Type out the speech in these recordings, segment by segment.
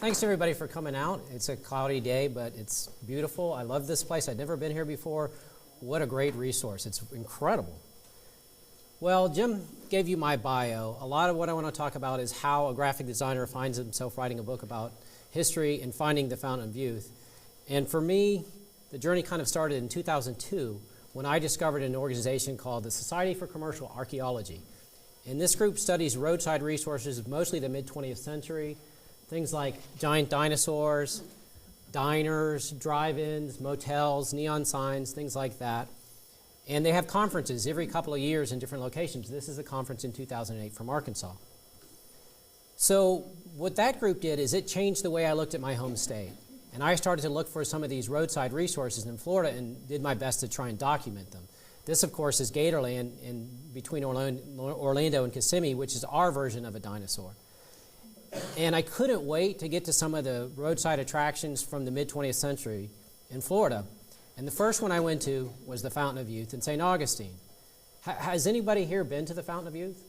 Thanks everybody for coming out. It's a cloudy day, but it's beautiful. I love this place. I'd never been here before. What a great resource. It's incredible. Well, Jim gave you my bio. A lot of what I want to talk about is how a graphic designer finds himself writing a book about history and finding the Fountain of Youth. And for me, the journey kind of started in 2002 when I discovered an organization called the Society for Commercial Archaeology. And this group studies roadside resources of mostly the mid-20th century, things like giant dinosaurs, diners, drive-ins, motels, neon signs, things like that. And they have conferences every couple of years in different locations. This is a conference in 2008 from Arkansas. So what that group did is it changed the way I looked at my home state. And I started to look for some of these roadside resources in Florida and did my best to try and document them. This, of course, is Gatorland in between Orlando and Kissimmee, which is our version of a dinosaur. And I couldn't wait to get to some of the roadside attractions from the mid-20th century in Florida. And the first one I went to was the Fountain of Youth in St. Augustine. Has anybody here been to the Fountain of Youth?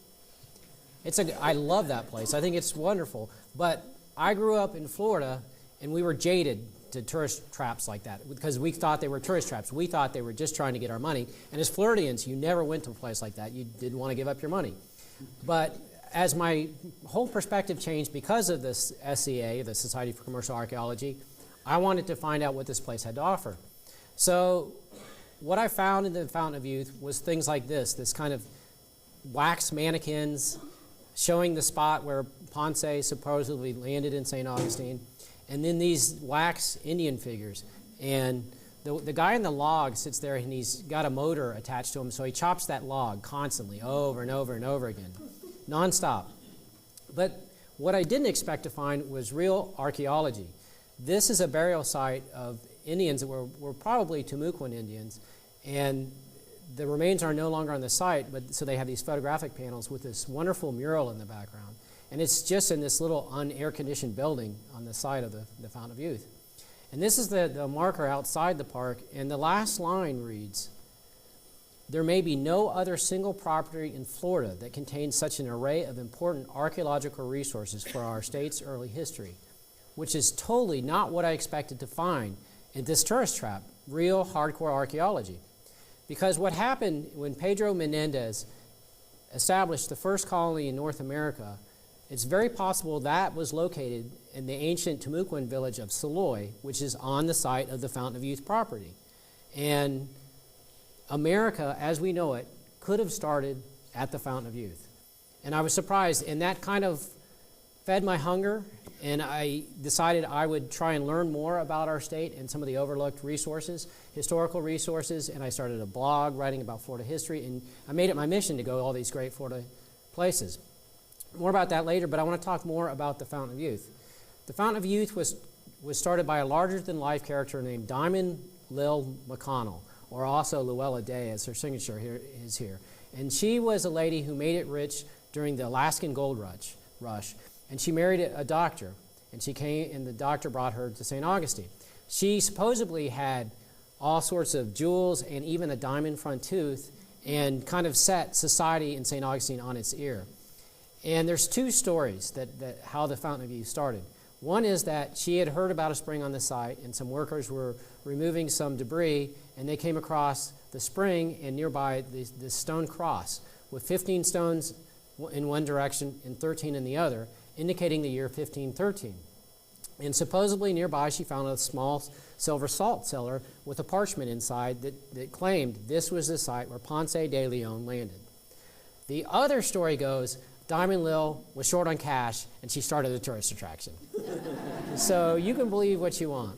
I love that place. I think it's wonderful. But I grew up in Florida, and we were jaded to tourist traps like that because we thought they were tourist traps. We thought they were just trying to get our money. And as Floridians, you never went to a place like that. You didn't want to give up your money. But as my whole perspective changed because of this SCA, the Society for Commercial Archaeology, I wanted to find out what this place had to offer. So what I found in the Fountain of Youth was things like this kind of wax mannequins showing the spot where Ponce supposedly landed in St. Augustine, and then these wax Indian figures. And the guy in the log sits there and he's got a motor attached to him, so he chops that log constantly over and over and over again, nonstop. But what I didn't expect to find was real archaeology. This is a burial site of Indians that were probably Timucuan Indians, and the remains are no longer on the site, but so they have these photographic panels with this wonderful mural in the background. And it's just in this little un-air-conditioned building on the side of the Fountain of Youth. And this is the marker outside the park, and the last line reads, "There may be no other single property in Florida that contains such an array of important archaeological resources for our state's early history," which is totally not what I expected to find in this tourist trap, real hardcore archaeology. Because what happened when Pedro Menendez established the first colony in North America, it's very possible that was located in the ancient Timucuan village of Saloy, which is on the site of the Fountain of Youth property. And America, as we know it, could have started at the Fountain of Youth. And I was surprised, and that kind of fed my hunger, and I decided I would try and learn more about our state and some of the overlooked resources, historical resources, and I started a blog writing about Florida history, and I made it my mission to go to all these great Florida places. More about that later, but I want to talk more about the Fountain of Youth. The Fountain of Youth was started by a larger-than-life character named Diamond Lil McConnell, or also Luella Day, as her signature is here. And she was a lady who made it rich during the Alaskan gold rush. And she married a doctor, and the doctor brought her to St. Augustine. She supposedly had all sorts of jewels and even a diamond front tooth, and kind of set society in St. Augustine on its ear. And there's two stories that how the Fountain of Youth started. One is that she had heard about a spring on the site, and some workers were removing some debris, and they came across the spring and nearby this stone cross with 15 stones in one direction and 13 in the other, indicating the year 1513. And supposedly nearby she found a small silver salt cellar with a parchment inside that claimed this was the site where Ponce de Leon landed. The other story goes, Diamond Lil was short on cash and she started a tourist attraction. So you can believe what you want.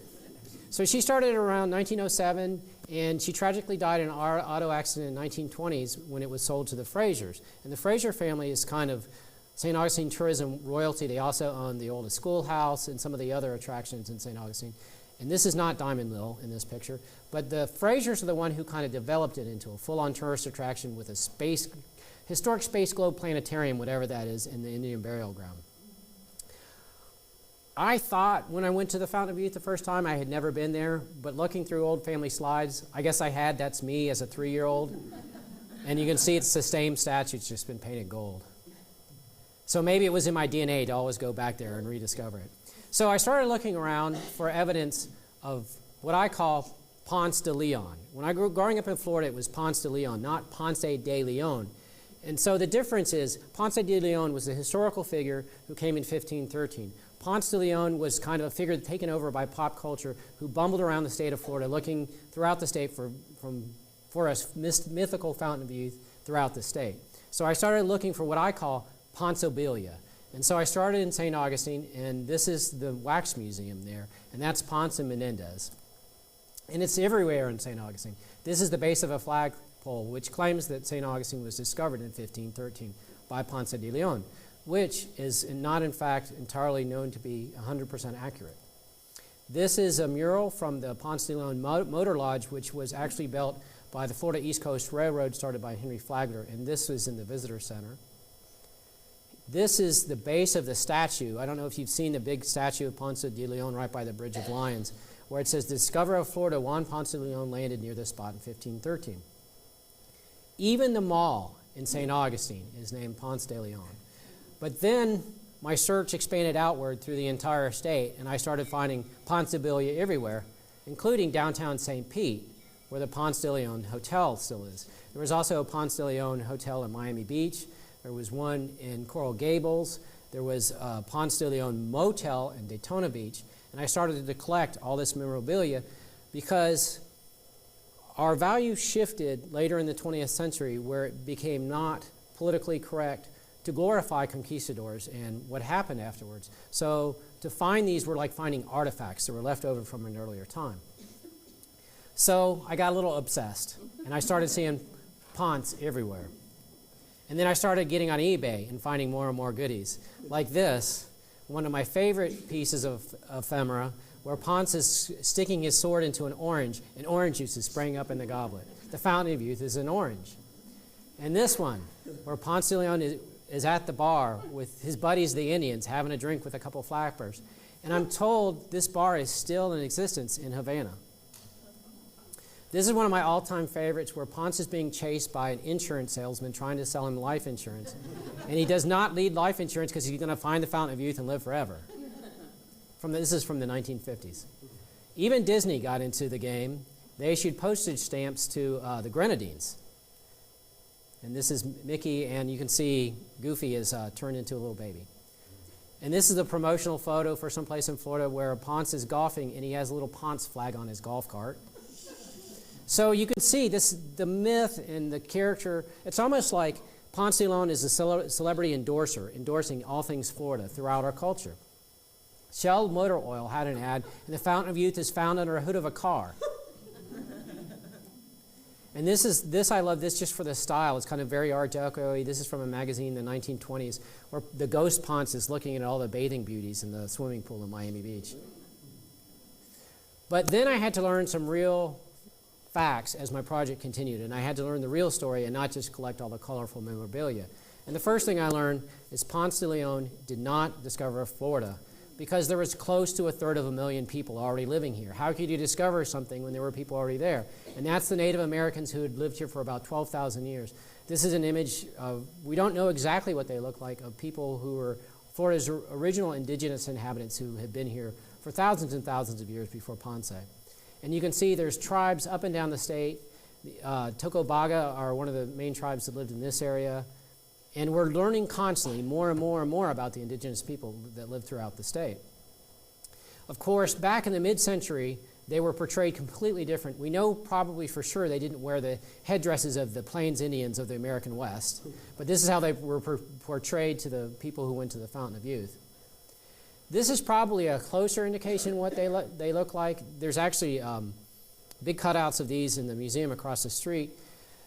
So she started around 1907, and she tragically died in an auto accident in the 1920s when it was sold to the Frasers. And the Fraser family is kind of St. Augustine tourism royalty. They also own the oldest schoolhouse and some of the other attractions in St. Augustine. And this is not Diamond Lil in this picture, but the Frasers are the one who kind of developed it into a full-on tourist attraction with a historic space globe planetarium, whatever that is, in the Indian burial ground. I thought when I went to the Fountain of Youth the first time I had never been there, but looking through old family slides, I guess I had. That's me as a 3-year-old. And you can see it's the same statue, it's just been painted gold. So maybe it was in my DNA to always go back there and rediscover it. So I started looking around for evidence of what I call Ponce de Leon. When I grew growing up in Florida, it was Ponce de Leon, not Ponce de Leon. And so the difference is Ponce de Leon was a historical figure who came in 1513. Ponce de Leon was kind of a figure taken over by pop culture who bumbled around the state of Florida looking throughout the state for a mythical fountain of youth throughout the state. So I started looking for what I call Ponceabilia. And so I started in St. Augustine, and this is the wax museum there, and that's Ponce and Menendez. And it's everywhere in St. Augustine. This is the base of a flagpole, which claims that St. Augustine was discovered in 1513 by Ponce de Leon, which is not, in fact, entirely known to be 100% accurate. This is a mural from the Ponce de Leon Motor Lodge, which was actually built by the Florida East Coast Railroad, started by Henry Flagler, and this was in the Visitor Center. This is the base of the statue. I don't know if you've seen the big statue of Ponce de Leon right by the Bridge of Lions, where it says, "Discoverer of Florida, Juan Ponce de Leon landed near this spot in 1513. Even the mall in St. Augustine is named Ponce de Leon. But then my search expanded outward through the entire state, and I started finding Ponceabilia everywhere, including downtown St. Pete, where the Ponce de Leon Hotel still is. There was also a Ponce de Leon Hotel in Miami Beach. There was one in Coral Gables. There was a Ponce de Leon Motel in Daytona Beach. And I started to collect all this memorabilia because our value shifted later in the 20th century, where it became not politically correct to glorify conquistadors and what happened afterwards. So to find these were like finding artifacts that were left over from an earlier time. So I got a little obsessed, and I started seeing Ponce everywhere. And then I started getting on eBay and finding more and more goodies. Like this, one of my favorite pieces of ephemera, where Ponce is sticking his sword into an orange, and orange juice is spraying up in the goblet. The fountain of youth is an orange. And this one, where Ponce de Leon is at the bar with his buddies, the Indians, having a drink with a couple flappers. And I'm told this bar is still in existence in Havana. This is one of my all-time favorites, where Ponce is being chased by an insurance salesman trying to sell him life insurance. And he does not need life insurance because he's going to find the fountain of youth and live forever. This is from the 1950s. Even Disney got into the game. They issued postage stamps to the Grenadines. And this is Mickey, and you can see Goofy is turned into a little baby. And this is a promotional photo for someplace in Florida where Ponce is golfing, and he has a little Ponce flag on his golf cart. So you can see the myth and the character. It's almost like Ponce de Leon is a celebrity endorser, endorsing all things Florida throughout our culture. Shell Motor Oil had an ad, and the fountain of youth is found under a hood of a car. And I love this just for the style. It's kind of very Art Deco-y. This is from a magazine in the 1920s, where the ghost Ponce is looking at all the bathing beauties in the swimming pool in Miami Beach. But then I had to learn some real facts as my project continued, and I had to learn the real story and not just collect all the colorful memorabilia. And the first thing I learned is Ponce de Leon did not discover Florida, because there was close to 250,000 people already living here. How could you discover something when there were people already there? And that's the Native Americans who had lived here for about 12,000 years. This is an image of, we don't know exactly what they look like, of people who were Florida's original indigenous inhabitants who had been here for thousands and thousands of years before Ponce. And you can see there's tribes up and down the state. Tocobaga are one of the main tribes that lived in this area. And we're learning constantly more and more and more about the indigenous people that live throughout the state. Of course, back in the mid-century, they were portrayed completely different. We know probably for sure they didn't wear the headdresses of the Plains Indians of the American West. But this is how they were portrayed to the people who went to the Fountain of Youth. This is probably a closer indication of what they look like. There's actually big cutouts of these in the museum across the street.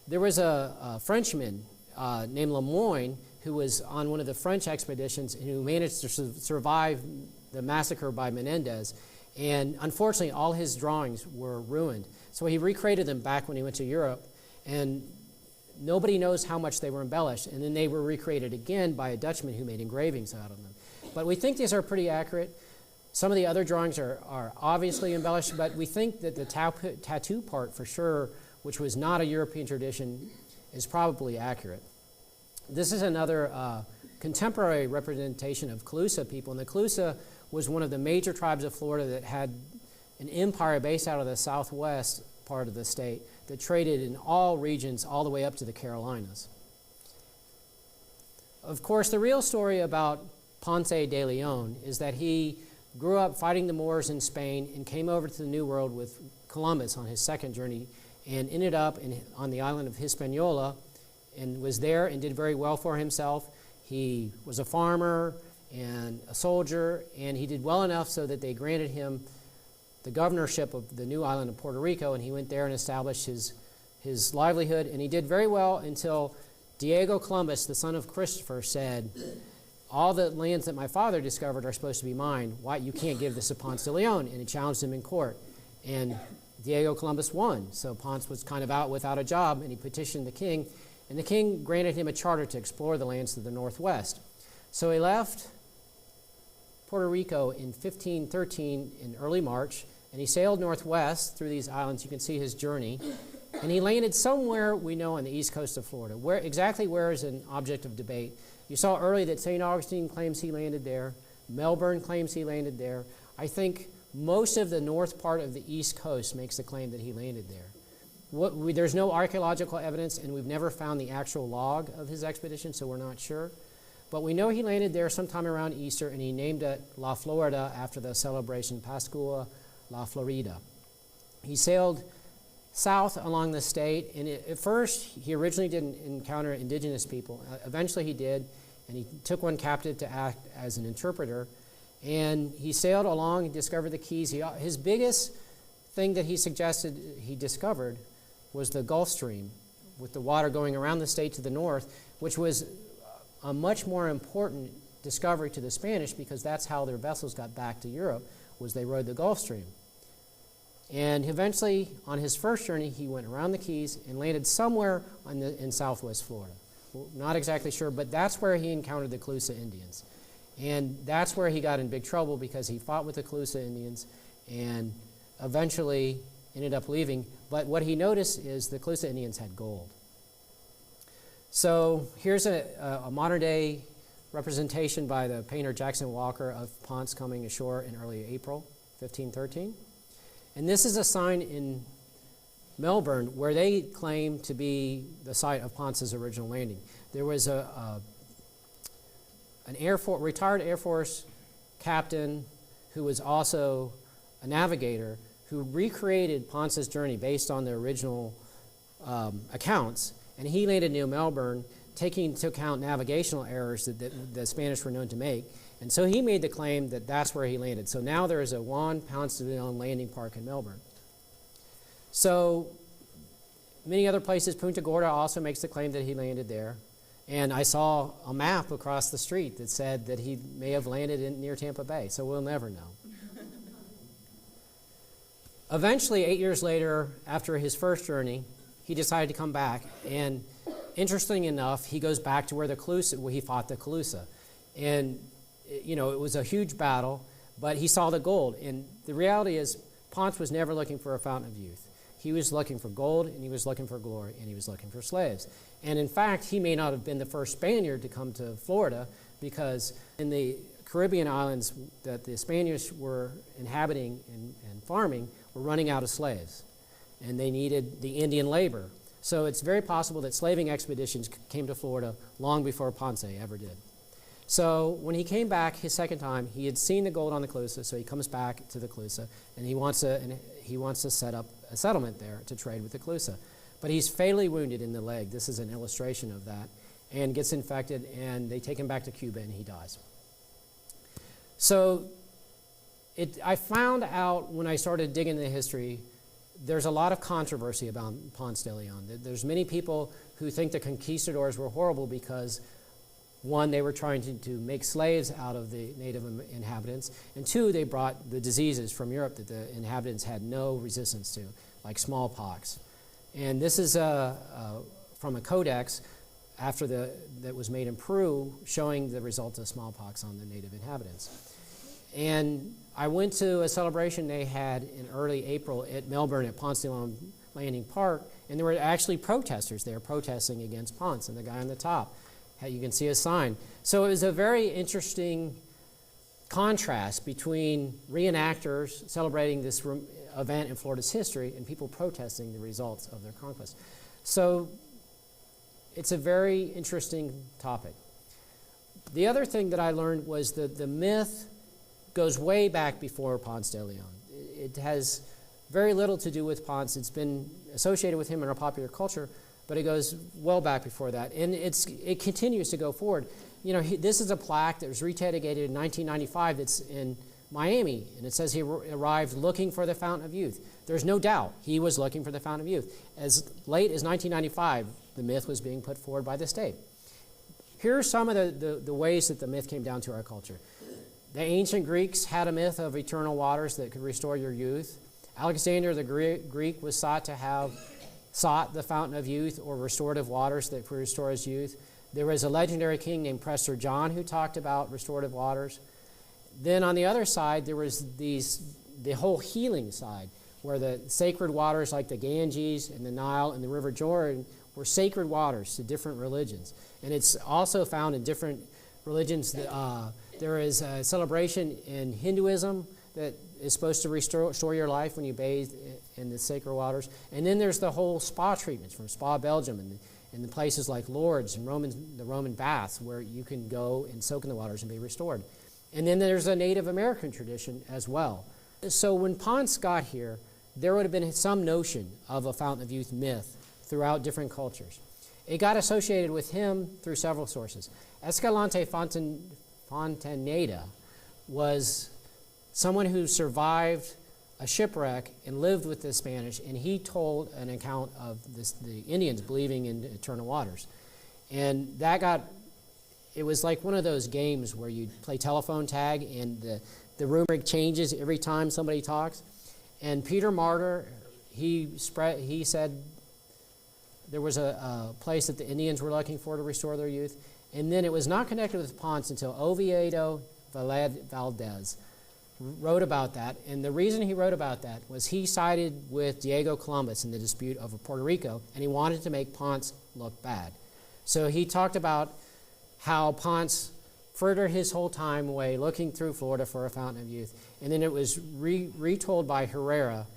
There was a Frenchman named Lemoyne who was on one of the French expeditions and who managed to survive the massacre by Menendez. And unfortunately, all his drawings were ruined. So he recreated them back when he went to Europe. And nobody knows how much they were embellished. And then they were recreated again by a Dutchman who made engravings out of them. But we think these are pretty accurate. Some of the other drawings are obviously embellished, but we think that the tattoo part for sure, which was not a European tradition, is probably accurate. This is another contemporary representation of Calusa people. And the Calusa was one of the major tribes of Florida that had an empire based out of the southwest part of the state that traded in all regions all the way up to the Carolinas. Of course, the real story about Ponce de Leon is that he grew up fighting the Moors in Spain and came over to the New World with Columbus on his second journey and ended up on the island of Hispaniola and was there and did very well for himself. He was a farmer and a soldier, and he did well enough so that they granted him the governorship of the new island of Puerto Rico, and he went there and established his livelihood, and he did very well until Diego Columbus, the son of Christopher, said, all the lands that my father discovered are supposed to be mine. Why you can't give this to Ponce de Leon? And he challenged him in court. And Diego Columbus won. So Ponce was kind of out without a job, and he petitioned the king. And the king granted him a charter to explore the lands to the northwest. So he left Puerto Rico in 1513 in early March, and he sailed northwest through these islands. You can see his journey. And he landed somewhere we know on the east coast of Florida. Exactly where is an object of debate. You saw early that St. Augustine claims he landed there. Melbourne claims he landed there. I think most of the north part of the east coast makes the claim that he landed there. There's no archaeological evidence, and we've never found the actual log of his expedition, so we're not sure. But we know he landed there sometime around Easter, and he named it La Florida after the celebration Pascua La Florida. He sailed south along the state, and at first he originally didn't encounter indigenous people. Eventually he did, and he took one captive to act as an interpreter. And he sailed along and discovered the Keys. His biggest thing that he suggested he discovered was the Gulf Stream, with the water going around the state to the north, which was a much more important discovery to the Spanish because that's how their vessels got back to Europe, was they rode the Gulf Stream. And eventually, on his first journey, he went around the Keys and landed somewhere in southwest Florida. We're not exactly sure, but that's where he encountered the Calusa Indians. And that's where he got in big trouble because he fought with the Calusa Indians and eventually ended up leaving. But what he noticed is the Calusa Indians had gold. So here's a modern-day representation by the painter Jackson Walker of Ponce coming ashore in early April 1513. And this is a sign in Melbourne where they claim to be the site of Ponce's original landing. There was an retired Air Force captain who was also a navigator who recreated Ponce's journey based on the original accounts. And he landed near Melbourne, taking into account navigational errors that the Spanish were known to make. And so he made the claim that that's where he landed. So now there is a Juan Ponce de Leon landing park in Melbourne. So many other places, Punta Gorda also makes the claim that he landed there. And I saw a map across the street that said that he may have landed near Tampa Bay. So we'll never know. Eventually, 8 years later, after his first journey, he decided to come back. And interesting enough, he goes back to where he fought the Calusa. And it was a huge battle, but he saw the gold. And the reality is, Ponce was never looking for a fountain of youth. He was looking for gold, and he was looking for glory, and he was looking for slaves. And in fact, he may not have been the first Spaniard to come to Florida, because in the Caribbean islands that the Spaniards were inhabiting and farming were running out of slaves, and they needed the Indian labor. So it's very possible that slaving expeditions came to Florida long before Ponce ever did. So when he came back his second time, he had seen the gold on the Calusa, so he comes back to the Calusa, and he wants to set up a settlement there to trade with the Calusa. But he's fatally wounded in the leg. This is an illustration of that, and gets infected, and they take him back to Cuba, and he dies. So I found out when I started digging into the history, there's a lot of controversy about Ponce de Leon. There's many people who think the conquistadors were horrible because, one, they were trying to make slaves out of the native inhabitants, and two, they brought the diseases from Europe that the inhabitants had no resistance to, like smallpox. And this is from a codex that was made in Peru showing the results of smallpox on the native inhabitants. And I went to a celebration they had in early April at Melbourne at Ponce de Leon Landing Park, and there were actually protesters there protesting against Ponce, and the guy on the top, you can see a sign. So it was a very interesting contrast between reenactors celebrating this event in Florida's history and people protesting the results of their conquest. So it's a very interesting topic. The other thing that I learned was that the myth goes way back before Ponce de Leon. It has very little to do with Ponce. It's been associated with him in our popular culture, but it goes well back before that. And it continues to go forward. You know, this is a plaque that was rededicated in 1995 that's in Miami, and it says he arrived looking for the Fountain of Youth. There's no doubt he was looking for the Fountain of Youth. As late as 1995, the myth was being put forward by the state. Here are some of the ways that the myth came down to our culture. The ancient Greeks had a myth of eternal waters that could restore your youth. Alexander the Greek was sought the fountain of youth or restorative waters that could restore his youth. There was a legendary king named Prester John who talked about restorative waters. Then on the other side, there was the whole healing side, where the sacred waters like the Ganges and the Nile and the River Jordan were sacred waters to different religions. And it's also found in different religions. There is a celebration in Hinduism that is supposed to restore your life when you bathe in the sacred waters. And then there's the whole spa treatments from Spa Belgium and the places like Lourdes and the Roman baths where you can go and soak in the waters and be restored. And then there's a Native American tradition as well. So when Ponce got here, there would have been some notion of a Fountain of Youth myth throughout different cultures. It got associated with him through several sources. Escalante Fontaneda was someone who survived a shipwreck and lived with the Spanish, and he told an account of the Indians believing in eternal waters. And it was like one of those games where you play telephone tag and the rumor changes every time somebody talks. And Peter Martyr, he said there was a place that the Indians were looking for to restore their youth. And then it was not connected with Ponce until Oviedo Valdez wrote about that. And the reason he wrote about that was he sided with Diego Columbus in the dispute over Puerto Rico, and he wanted to make Ponce look bad. So he talked about how Ponce furthered his whole time away looking through Florida for a Fountain of Youth. And then it was retold by Herrera,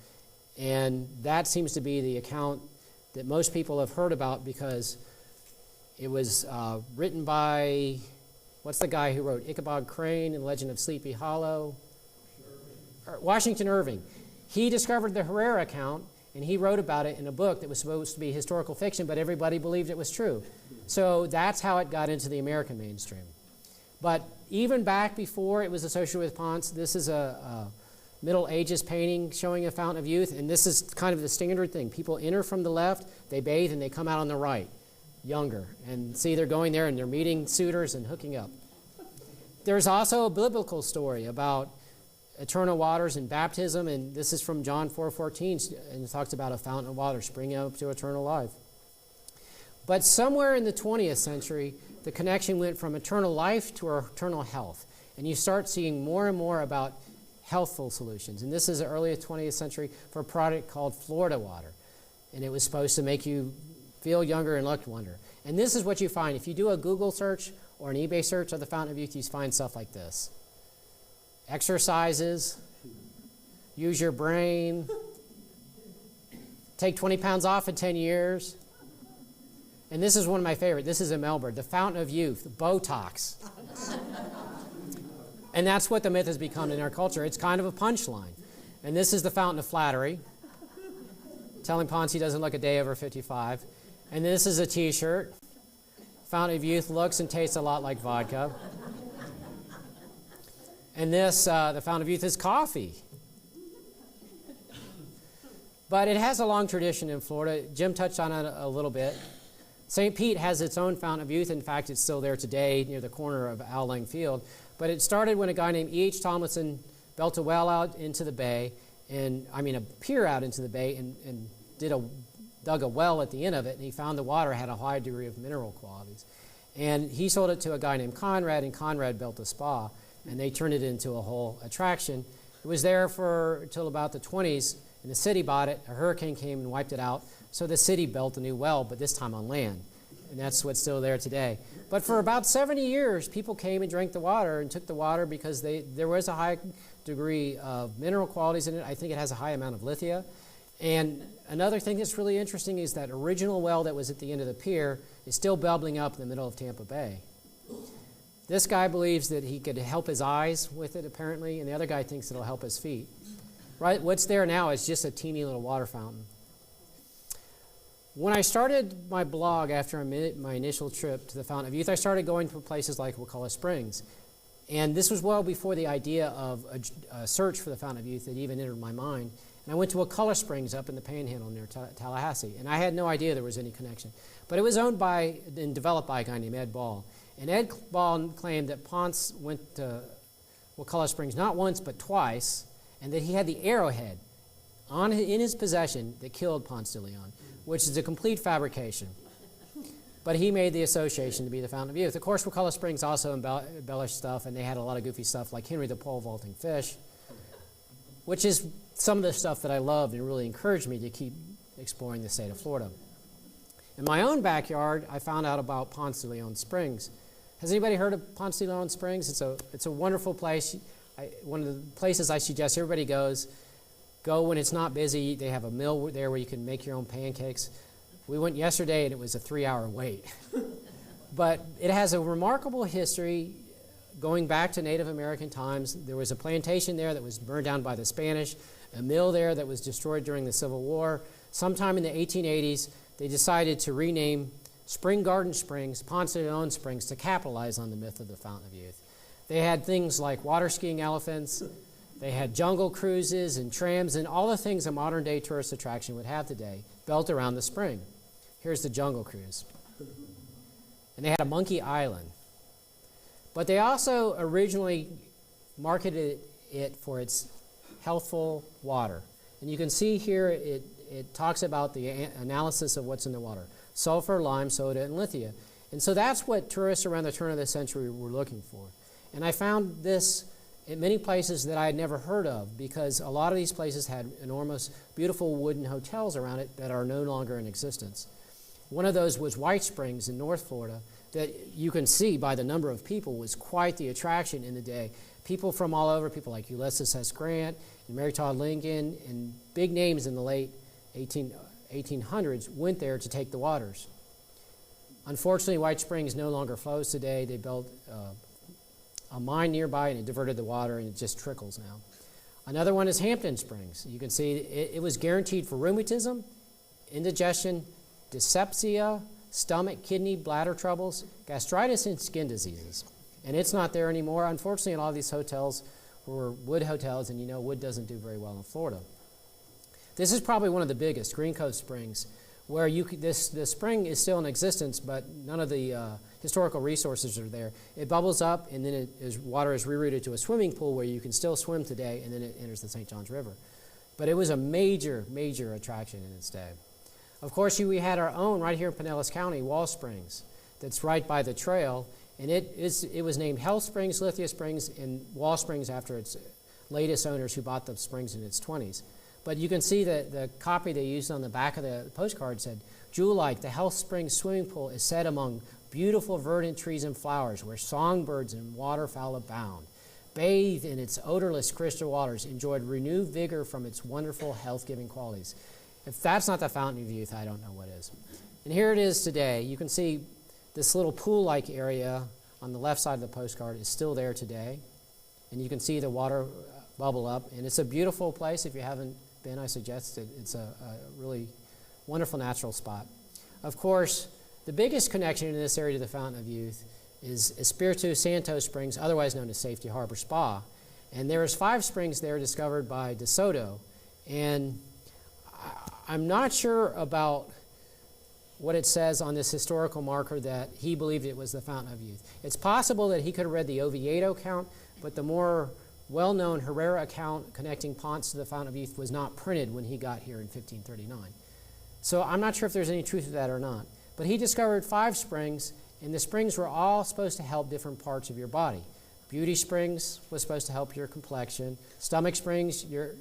and that seems to be the account that most people have heard about because it was written by, what's the guy who wrote Ichabod Crane and Legend of Sleepy Hollow? Washington Irving. He discovered the Herrera account, and he wrote about it in a book that was supposed to be historical fiction, but everybody believed it was true. So that's how it got into the American mainstream. But even back before it was associated with Ponce, this is a Middle Ages painting showing a Fountain of Youth, and this is kind of the standard thing. People enter from the left, they bathe, and they come out on the right, younger. And see, they're going there, and they're meeting suitors and hooking up. There's also a biblical story about eternal waters and baptism, and this is from John 4:14, and it talks about a fountain of water springing up to eternal life. But somewhere in the 20th century, the connection went from eternal life to eternal health, and you start seeing more and more about healthful solutions. And this is the early 20th century for a product called Florida Water, and it was supposed to make you feel younger and look younger. And this is what you find. If you do a Google search or an eBay search of the Fountain of Youth, you find stuff like this. Exercises, use your brain, take 20 pounds off in 10 years. And this is one of my favorite. This is in Melbourne, the Fountain of Youth, Botox. And that's what the myth has become in our culture. It's kind of a punchline. And this is the Fountain of Flattery, telling Ponce he doesn't look a day over 55. And this is a T-shirt. Fountain of Youth looks and tastes a lot like vodka. And this, the Fountain of Youth, is coffee. But it has a long tradition in Florida. Jim touched on it a little bit. St. Pete has its own Fountain of Youth. In fact, it's still there today near the corner of Al Lang Field. But it started when a guy named E.H. Tomlinson built a well out into the bay, a pier out into the bay, and dug a well at the end of it, and he found the water had a high degree of mineral qualities. And he sold it to a guy named Conrad, and Conrad built a spa, and they turned it into a whole attraction. It was there until about the 20s, and the city bought it. A hurricane came and wiped it out, so the city built a new well, but this time on land. and that's what's still there today. But for about 70 years, people came and drank the water and took the water because there was a high degree of mineral qualities in it. I think it has a high amount of lithium. And another thing that's really interesting is that original well that was at the end of the pier is still bubbling up in the middle of Tampa Bay. This guy believes that he could help his eyes with it, apparently, and the other guy thinks it'll help his feet. Right? What's there now is just a teeny little water fountain. When I started my blog after my initial trip to the Fountain of Youth, I started going to places like Wakulla Springs. And this was well before the idea of a search for the Fountain of Youth had even entered my mind. And I went to Wakulla Springs up in the Panhandle near Tallahassee. And I had no idea there was any connection. But it was owned by and developed by a guy named Ed Ball. And Ed Ball claimed that Ponce went to Wakulla Springs not once but twice, and that he had the arrowhead in his possession that killed Ponce de Leon, which is a complete fabrication. But he made the association to be the Fountain of Youth. Of course, Wakulla Springs also embellished stuff, and they had a lot of goofy stuff like Henry the Pole Vaulting Fish, which is some of the stuff that I loved and really encouraged me to keep exploring the state of Florida. In my own backyard, I found out about Ponce de Leon Springs. Has anybody heard of Ponce de Leon Springs? It's a wonderful place. One of the places I suggest everybody go when it's not busy. They have a mill there where you can make your own pancakes. We went yesterday, and it was a 3-hour wait. But it has a remarkable history going back to Native American times. There was a plantation there that was burned down by the Spanish, a mill there that was destroyed during the Civil War. Sometime in the 1880s, they decided to rename Spring Garden Springs Ponce de Leon Springs to capitalize on the myth of the Fountain of Youth. They had things like water skiing elephants. They had jungle cruises and trams and all the things a modern-day tourist attraction would have today, built around the spring. Here's the jungle cruise. And they had a monkey island. But they also originally marketed it for its healthful water. And you can see here it talks about the analysis of what's in the water: sulfur, lime, soda, and lithium. And so that's what tourists around the turn of the century were looking for. And I found this in many places that I had never heard of, because a lot of these places had enormous, beautiful wooden hotels around it that are no longer in existence. One of those was White Springs in North Florida, that you can see by the number of people was quite the attraction in the day. People from all over, people like Ulysses S. Grant and Mary Todd Lincoln, and big names in the late 1800s went there to take the waters. Unfortunately, White Springs no longer flows today. They built a mine nearby, and it diverted the water, and it just trickles now. Another one is Hampton Springs. You can see it was guaranteed for rheumatism, indigestion, dyspepsia, stomach, kidney, bladder troubles, gastritis, and skin diseases. And it's not there anymore. Unfortunately, a lot of these hotels were wood hotels, and you know wood doesn't do very well in Florida. This is probably one of the biggest, Green Cove Springs, where this spring is still in existence, but none of the historical resources are there. It bubbles up, and then water is rerouted to a swimming pool where you can still swim today, and then it enters the St. Johns River. But it was a major, major attraction in its day. Of course, we had our own right here in Pinellas County, Wall Springs, that's right by the trail, and it was named Health Springs, Lithia Springs, and Wall Springs after its latest owners who bought the springs in its 20s. But you can see that the copy they used on the back of the postcard said, "Jewel-like, the Health Springs swimming pool is set among beautiful verdant trees and flowers where songbirds and waterfowl abound. Bathe in its odorless crystal waters, enjoyed renewed vigor from its wonderful health-giving qualities." If that's not the Fountain of Youth, I don't know what is. And here it is today. You can see this little pool-like area on the left side of the postcard is still there today. And you can see the water bubble up. And it's a beautiful place. If you haven't been, I suggest it. It's a really wonderful natural spot. Of course, the biggest connection in this area to the Fountain of Youth is Espiritu Santo Springs, otherwise known as Safety Harbor Spa. And there's 5 springs there discovered by De Soto. And I'm not sure about what it says on this historical marker that he believed it was the Fountain of Youth. It's possible that he could have read the Oviedo account, but the more well-known Herrera account connecting Ponce to the Fountain of Youth was not printed when he got here in 1539. So I'm not sure if there's any truth to that or not. But he discovered 5 springs, and the springs were all supposed to help different parts of your body. Beauty Springs was supposed to help your complexion. Stomach Springs, your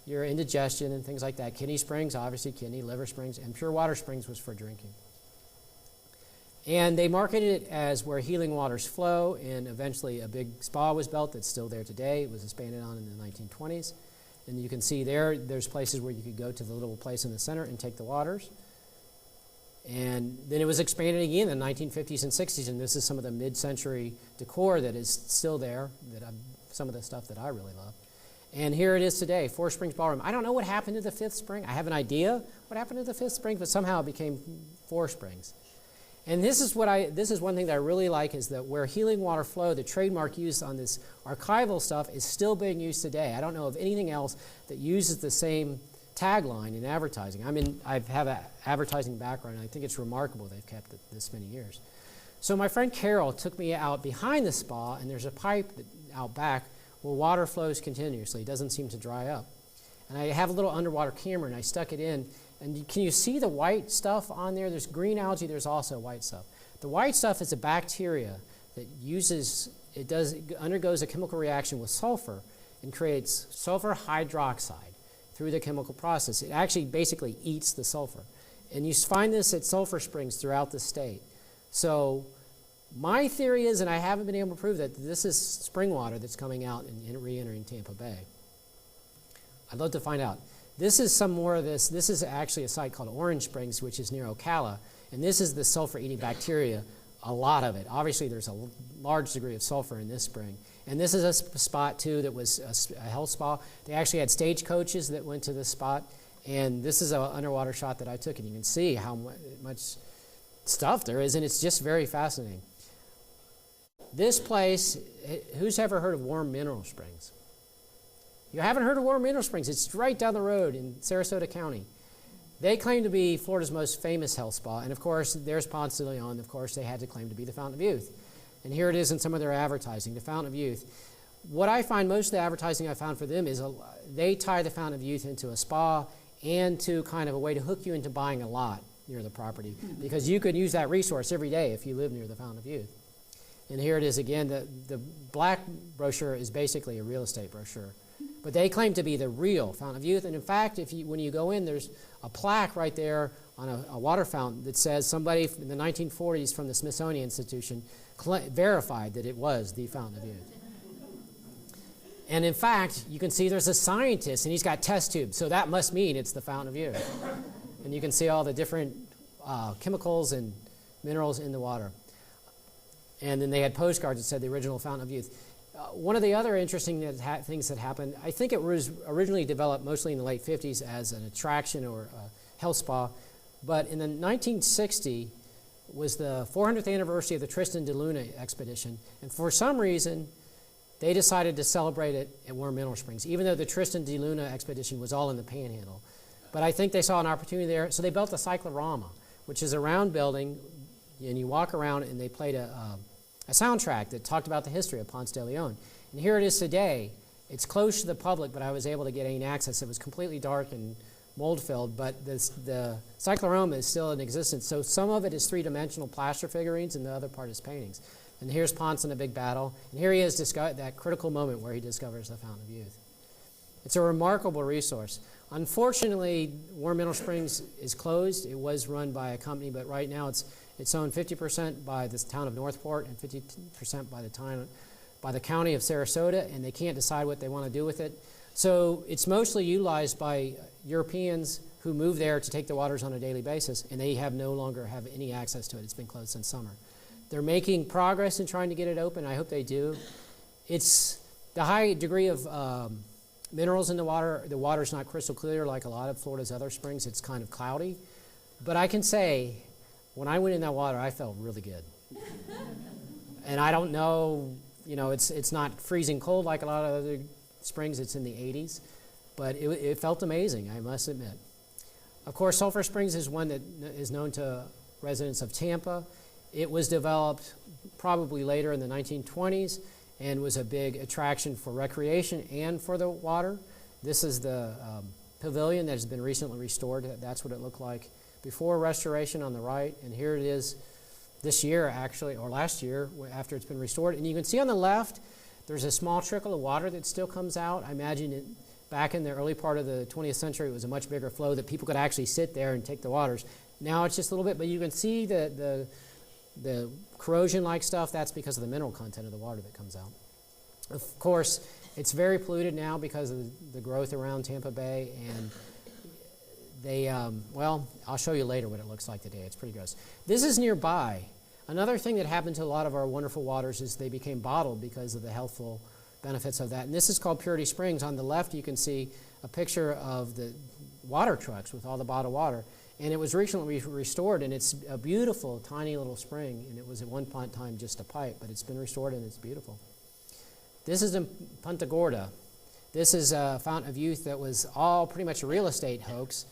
indigestion and things like that. Kidney Springs, obviously kidney. Liver Springs, and Pure Water Springs was for drinking. And they marketed it as where healing waters flow, and eventually a big spa was built that's still there today. It was expanded on in the 1920s. And you can see there's places where you could go to the little place in the center and take the waters. And then it was expanded again in the 1950s and 60s, and this is some of the mid-century decor that is still there, some of the stuff that I really love. And here it is today, Four Springs Ballroom. I don't know what happened to the Fifth Spring. I have an idea what happened to the Fifth Spring, but somehow it became Four Springs. And this is one thing that I really like, is that where healing water flow, the trademark used on this archival stuff, is still being used today. I don't know of anything else that uses the same tagline in advertising. I have an advertising background, and I think it's remarkable they've kept it this many years. So my friend Carol took me out behind the spa, and there's a pipe out back where water flows continuously. It doesn't seem to dry up. And I have a little underwater camera, and I stuck it in. And can you see the white stuff on there? There's green algae. There's also white stuff. The white stuff is a bacteria that undergoes a chemical reaction with sulfur and creates sulfur hydroxide through the chemical process. It actually basically eats the sulfur. And you find this at sulfur springs throughout the state. So my theory is, and I haven't been able to prove that, this is spring water that's coming out and re-entering Tampa Bay. I'd love to find out. This is some more of this. This is actually a site called Orange Springs, which is near Ocala. And this is the sulfur-eating bacteria, a lot of it. Obviously, there's a large degree of sulfur in this spring. And this is a spot, too, that was a health spa. They actually had stagecoaches that went to this spot. And this is an underwater shot that I took. And you can see how much stuff there is. And it's just very fascinating. This place, who's ever heard of Warm Mineral Springs? You haven't heard of Warm Mineral Springs? It's right down the road in Sarasota County. They claim to be Florida's most famous health spa. And, of course, there's Ponce de Leon. Of course, they had to claim to be the Fountain of Youth. And here it is in some of their advertising, the Fountain of Youth. What I find, most of the advertising I found for them is they tie the Fountain of Youth into a spa and to kind of a way to hook you into buying a lot near the property, because you could use that resource every day if you live near the Fountain of Youth. And here it is again. The black brochure is basically a real estate brochure. But they claim to be the real Fountain of Youth. And in fact, when you go in, there's a plaque right there on a water fountain that says somebody in the 1940s from the Smithsonian Institution verified that it was the Fountain of Youth. And in fact, you can see there's a scientist, and he's got test tubes. So that must mean it's the Fountain of Youth. And you can see all the different chemicals and minerals in the water. And then they had postcards that said the original Fountain of Youth. One of the other interesting things that happened, I think it was originally developed mostly in the late 50s as an attraction or a health spa, but in the 1960 was the 400th anniversary of the Tristan da Luna expedition, and for some reason they decided to celebrate it at Warm Mineral Springs, even though the Tristan da Luna expedition was all in the Panhandle. But I think they saw an opportunity there, so they built a cyclorama, which is a round building, and you walk around, and they played a soundtrack that talked about the history of Ponce de Leon. And here it is today. It's closed to the public, but I was able to gain access. It was completely dark and mold-filled, but the cyclorama is still in existence. So some of it is three-dimensional plaster figurines, and the other part is paintings. And here's Ponce in a big battle. And here he is, that critical moment where he discovers the Fountain of Youth. It's a remarkable resource. Unfortunately, Warm Mineral Springs is closed. It was run by a company, but right now it's owned 50% by the town of Northport and 50% by the county of Sarasota, and they can't decide what they want to do with it. So it's mostly utilized by Europeans who move there to take the waters on a daily basis, and they no longer have any access to it. It's been closed since summer. They're making progress in trying to get it open. I hope they do. It's the high degree of minerals in the water. The water's not crystal clear like a lot of Florida's other springs. It's kind of cloudy. But I can say, when I went in that water, I felt really good. And I don't know, it's not freezing cold like a lot of other springs. It's in the 80s. But it felt amazing, I must admit. Of course, Sulphur Springs is one that is known to residents of Tampa. It was developed probably later in the 1920s and was a big attraction for recreation and for the water. This is the pavilion that has been recently restored. That's what it looked like before restoration on the right. And here it is this year, actually, or last year, after it's been restored. And you can see on the left, there's a small trickle of water that still comes out. I imagine back in the early part of the 20th century, it was a much bigger flow that people could actually sit there and take the waters. Now it's just a little bit, but you can see the The corrosion-like stuff, that's because of the mineral content of the water that comes out. Of course, it's very polluted now because of the growth around Tampa Bay, and they, well, I'll show you later what it looks like today. It's pretty gross. This is nearby. Another thing that happened to a lot of our wonderful waters is they became bottled because of the healthful benefits of that. And this is called Purity Springs. On the left, you can see a picture of the water trucks with all the bottled water. And it was recently restored, and it's a beautiful, tiny little spring. And it was at one time just a pipe, but it's been restored, and it's beautiful. This is in Punta Gorda. This is a fountain of youth that was all pretty much a real estate hoax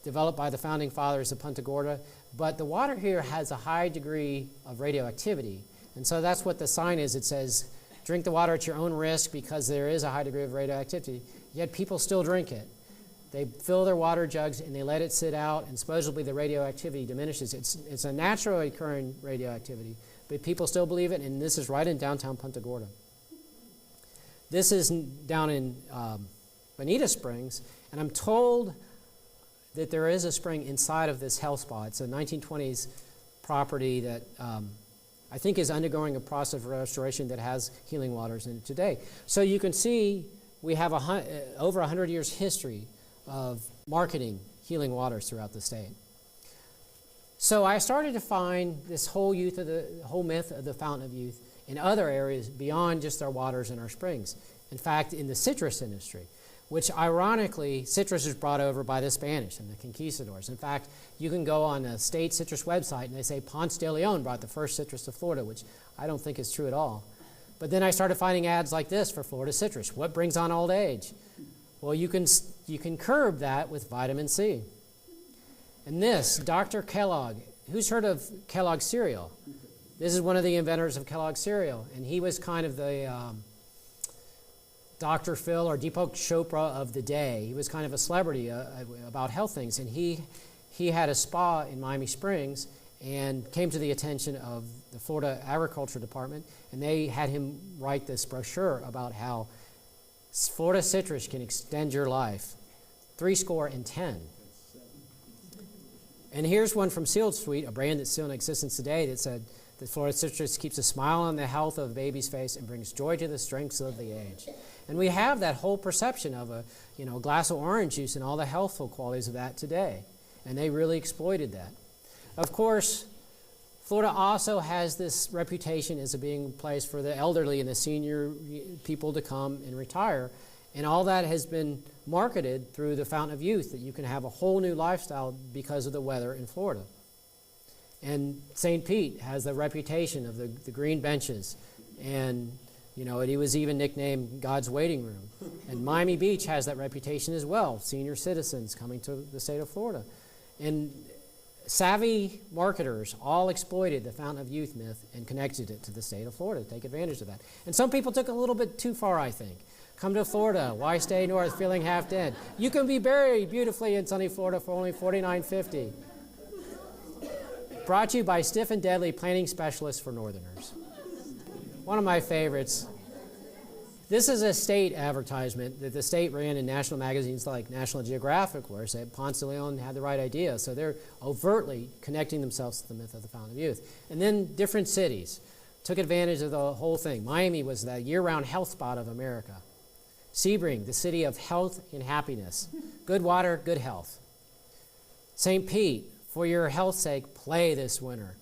developed by the founding fathers of Punta Gorda. But the water here has a high degree of radioactivity. And so that's what the sign is. It says, drink the water at your own risk because there is a high degree of radioactivity. Yet people still drink it. They fill their water jugs and they let it sit out, and supposedly the radioactivity diminishes. It's a naturally occurring radioactivity, but people still believe it, and this is right in downtown Punta Gorda. This is down in Bonita Springs, and I'm told that there is a spring inside of this health spa. It's a 1920s property that I think is undergoing a process of restoration that has healing waters in it today. So you can see we have over 100 years history of marketing healing waters throughout the state. So I started to find this whole myth of the fountain of youth in other areas beyond just our waters and our springs. In fact, in the citrus industry, which ironically, citrus was brought over by the Spanish and the conquistadors. In fact, you can go on a state citrus website and they say Ponce de Leon brought the first citrus to Florida, which I don't think is true at all. But then I started finding ads like this for Florida citrus. What brings on old age? Well, you can curb that with vitamin C. And this, Dr. Kellogg. Who's heard of Kellogg cereal? This is one of the inventors of Kellogg cereal, and he was kind of the Dr. Phil or Deepak Chopra of the day. He was kind of a celebrity about health things, and he had a spa in Miami Springs and came to the attention of the Florida Agriculture Department, and they had him write this brochure about how Florida citrus can extend your life 70. And here's one from Sealed Sweet, a brand that's still in existence today, that said that Florida citrus keeps a smile on the health of a baby's face and brings joy to the strengths of the age. And we have that whole perception of a glass of orange juice and all the healthful qualities of that today. And they really exploited that. Of course, Florida also has this reputation as being a place for the elderly and the senior people to come and retire. And all that has been marketed through the Fountain of Youth, that you can have a whole new lifestyle because of the weather in Florida. And St. Pete has the reputation of the green benches. And, it was even nicknamed God's waiting room. And Miami Beach has that reputation as well, senior citizens coming to the state of Florida. And savvy marketers all exploited the Fountain of Youth myth and connected it to the state of Florida to take advantage of that. And some people took it a little bit too far, I think. Come to Florida. Why stay north feeling half dead? You can be buried beautifully in sunny Florida for only $49.50. Brought to you by Stiff and Deadly Planning Specialists for Northerners. One of my favorites. This is a state advertisement that the state ran in national magazines like National Geographic, where it said Ponce de Leon had the right idea. So they're overtly connecting themselves to the myth of the Fountain of Youth. And then different cities took advantage of the whole thing. Miami was the year-round health spot of America. Sebring, the city of health and happiness. Good water, good health. St. Pete, for your health's sake, play this winter.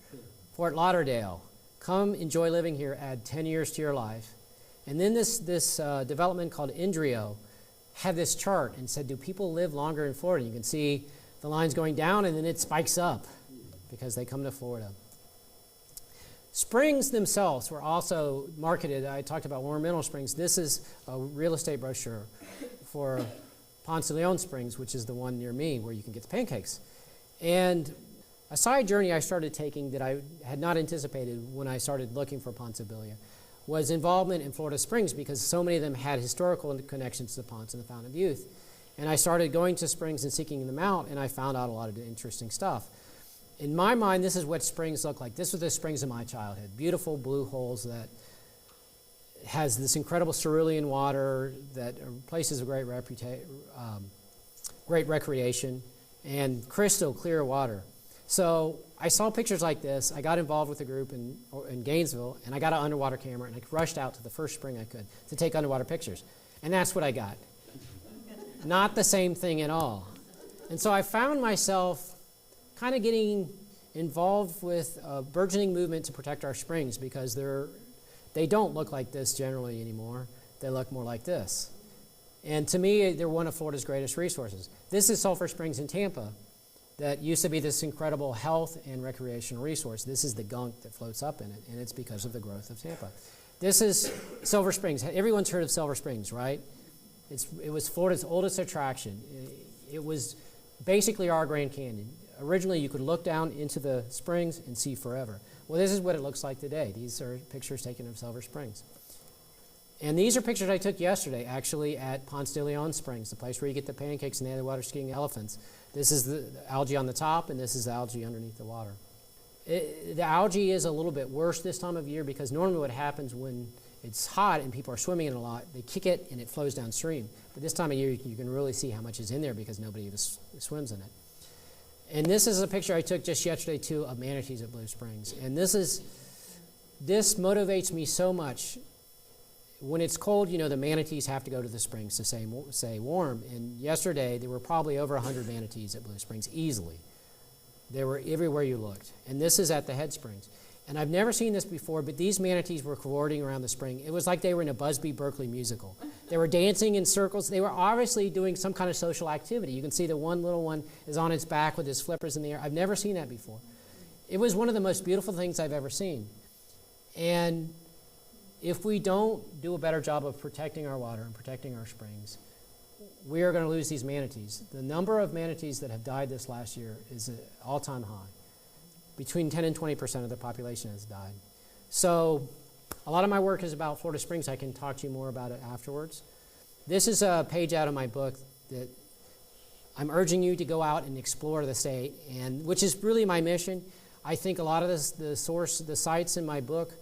Fort Lauderdale, come enjoy living here, add 10 years to your life. And then this development called Indrio had this chart and said, do people live longer in Florida? You can see the lines going down and then it spikes up because they come to Florida. Springs themselves were also marketed. I talked about Warm Mineral Springs. This is a real estate brochure for Ponce de Leon Springs, which is the one near me where you can get the pancakes. And a side journey I started taking that I had not anticipated when I started looking for Poncebilia was involvement in Florida Springs, because so many of them had historical connections to the Ponce and the Fountain of Youth. And I started going to springs and seeking them out, and I found out a lot of interesting stuff. In my mind, this is what springs look like. This was the springs of my childhood. Beautiful blue holes that has this incredible cerulean water that are places of great recreation, and crystal clear water. So I saw pictures like this. I got involved with a group in Gainesville, and I got an underwater camera, and I rushed out to the first spring I could to take underwater pictures. And that's what I got. Not the same thing at all. And so I found myself kind of getting involved with a burgeoning movement to protect our springs because they don't look like this generally anymore. They look more like this. And to me, they're one of Florida's greatest resources. This is Sulphur Springs in Tampa that used to be this incredible health and recreational resource. This is the gunk that floats up in it, and it's because of the growth of Tampa. This is Silver Springs. Everyone's heard of Silver Springs, right? It was Florida's oldest attraction. It was basically our Grand Canyon. Originally, you could look down into the springs and see forever. Well, this is what it looks like today. These are pictures taken of Silver Springs. And these are pictures I took yesterday, actually, at Ponce de Leon Springs, the place where you get the pancakes and the underwater skiing elephants. This is the algae on the top, and this is the algae underneath the water. The algae is a little bit worse this time of year because normally what happens when it's hot and people are swimming in it a lot, they kick it and it flows downstream. But this time of year, you can really see how much is in there because nobody swims in it. And this is a picture I took just yesterday, too, of manatees at Blue Springs. And this motivates me so much. When it's cold, the manatees have to go to the springs to stay warm. And yesterday, there were probably over 100 manatees at Blue Springs, easily. They were everywhere you looked. And this is at the head springs. And I've never seen this before, but these manatees were cavorting around the spring. It was like they were in a Busby Berkeley musical. They were dancing in circles. They were obviously doing some kind of social activity. You can see the one little one is on its back with his flippers in the air. I've never seen that before. It was one of the most beautiful things I've ever seen. And if we don't do a better job of protecting our water and protecting our springs, we are going to lose these manatees. The number of manatees that have died this last year is an all-time high. Between 10 and 20% of the population has died. So a lot of my work is about Florida Springs. I can talk to you more about it afterwards. This is a page out of my book that I'm urging you to go out and explore the state, and which is really my mission. I think a lot of the sites in my book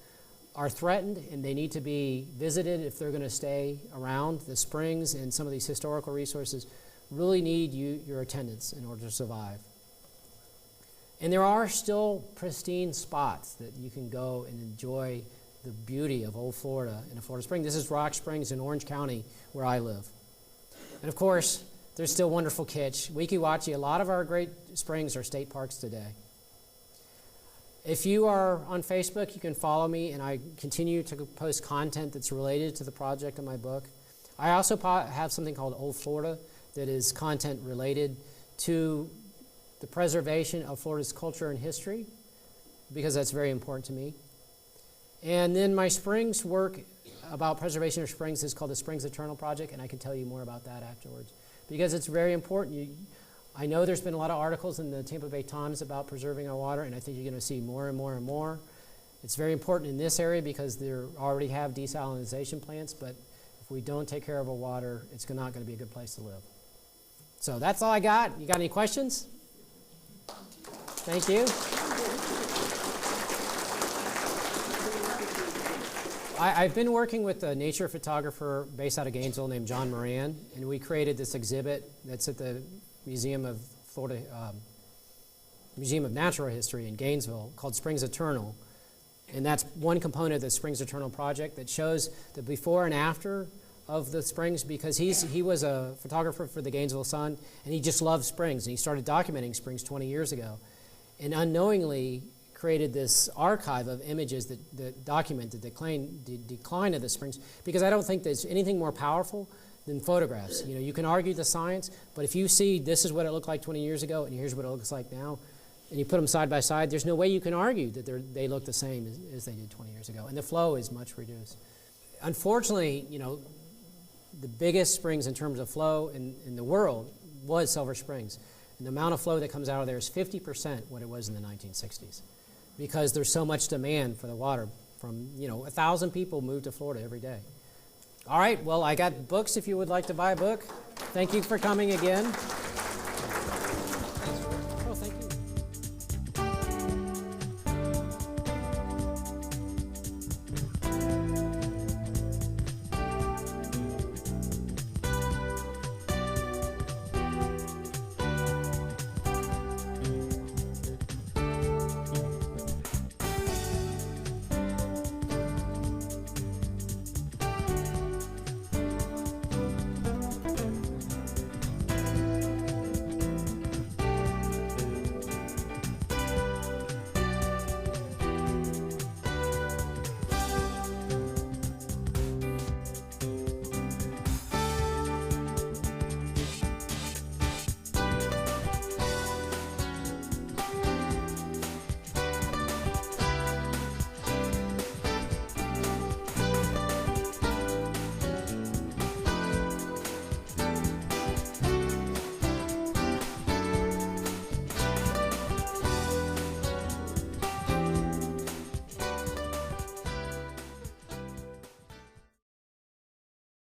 are threatened, and they need to be visited if they're going to stay around. The springs and some of these historical resources really need your attendance in order to survive. And there are still pristine spots that you can go and enjoy the beauty of old Florida in a Florida spring. This is Rock Springs in Orange County, where I live. And of course, there's still wonderful Kitch, Weeki Wachee. A lot of our great springs are state parks today. If you are on Facebook, you can follow me, and I continue to post content that's related to the project in my book. I also have something called Old Florida that is content related to the preservation of Florida's culture and history, because that's very important to me. And then my springs work about preservation of springs is called the Springs Eternal Project, and I can tell you more about that afterwards, because it's very important. I know there's been a lot of articles in the Tampa Bay Times about preserving our water, and I think you're going to see more and more and more. It's very important in this area because they already have desalinization plants, but if we don't take care of our water, it's not going to be a good place to live. So that's all I got. You got any questions? Thank you. I've been working with a nature photographer based out of Gainesville named John Moran, and we created this exhibit that's at the Museum of Natural History in Gainesville called Springs Eternal. And that's one component of the Springs Eternal project that shows the before and after of the springs, because he was a photographer for the Gainesville Sun, and he just loved springs, and he started documenting springs 20 years ago. And unknowingly created this archive of images that document the decline of the springs, because I don't think there's anything more powerful than photographs. You can argue the science, but if you see this is what it looked like 20 years ago and here's what it looks like now, and you put them side by side, there's no way you can argue that they look the same as they did 20 years ago, and the flow is much reduced. Unfortunately, the biggest springs in terms of flow in the world was Silver Springs. And the amount of flow that comes out of there is 50% what it was in the 1960s, because there's so much demand for the water. From 1,000 people move to Florida every day. All right, well, I got books if you would like to buy a book. Thank you for coming again.